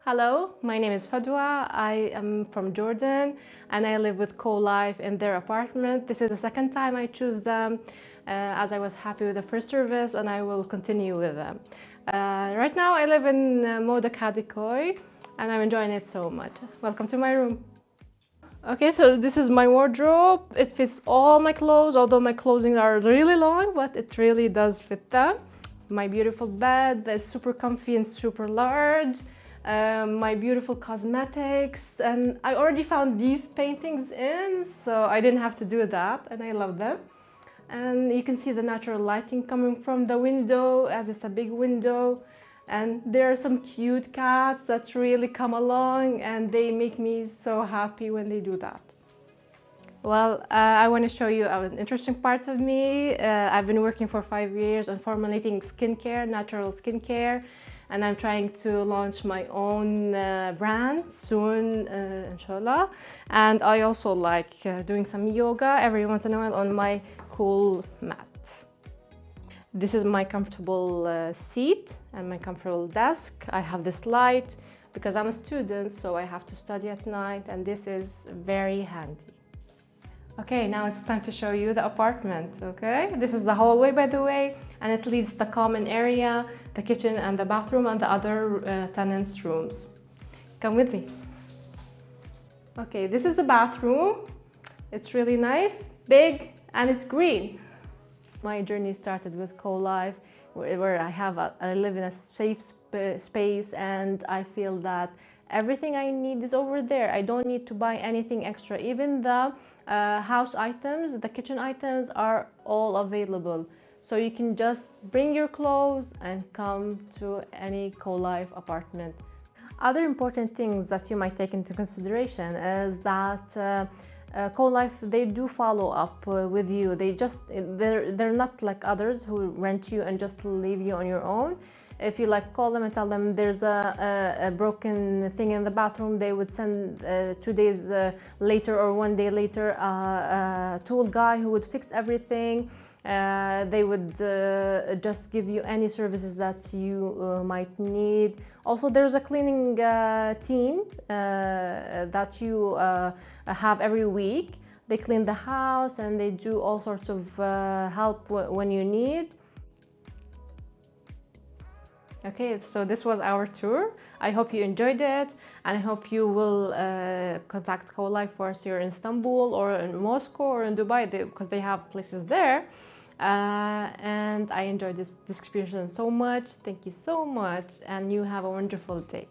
Hello, my name is Fadwa. I am from Jordan and I live with Colife in their apartment. This is the second time I choose them as I was happy with the first service and I will continue with them. Right now I live in Moda Kadikoy and I'm enjoying it so much. Welcome to my room. Okay, so this is my wardrobe. It fits all my clothes, although my clothing are really long, but it really does fit them. My beautiful bed that's super comfy and super large. My beautiful cosmetics, and I already found these paintings in, so I didn't have to do that, and I love them. And you can see the natural lighting coming from the window, as it's a big window. And there are some cute cats that really come along, and they make me so happy when they do that. Well, I want to show you an interesting part of me. I've been working for 5 years on formulating skincare, natural skincare, and I'm trying to launch my own brand soon, inshallah. And I also like doing some yoga every once in a while on my cool mat. This is my comfortable seat and my comfortable desk. I have this light because I'm a student, so I have to study at night, and this is very handy. Okay, now it's time to show you the apartment, okay? This is the hallway, by the way, and it leads to the common area, the kitchen and the bathroom and the other tenants' rooms. Come with me. Okay, this is the bathroom. It's really nice, big, and it's green. My journey started with Colife, where I live in a safe space, and I feel that everything I need is over there. I don't need to buy anything extra. Even the house items, the kitchen items are all available. So you can just bring your clothes and come to any Colife apartment. Other important things that you might take into consideration is that Colife, they do follow up with you. They're not like others who rent you and just leave you on your own. If you call them and tell them there's a broken thing in the bathroom, they would send 2 days later or 1 day later a tool guy who would fix everything. They would just give you any services that you might need. Also, there's a cleaning team that you have every week. They clean the house and they do all sorts of help when you need. Okay, so this was our tour. I hope you enjoyed it, and I hope you will contact Colife once you're in Istanbul or in Moscow or in Dubai, because they have places there. And I enjoyed this experience so much. Thank you so much, and you have a wonderful day.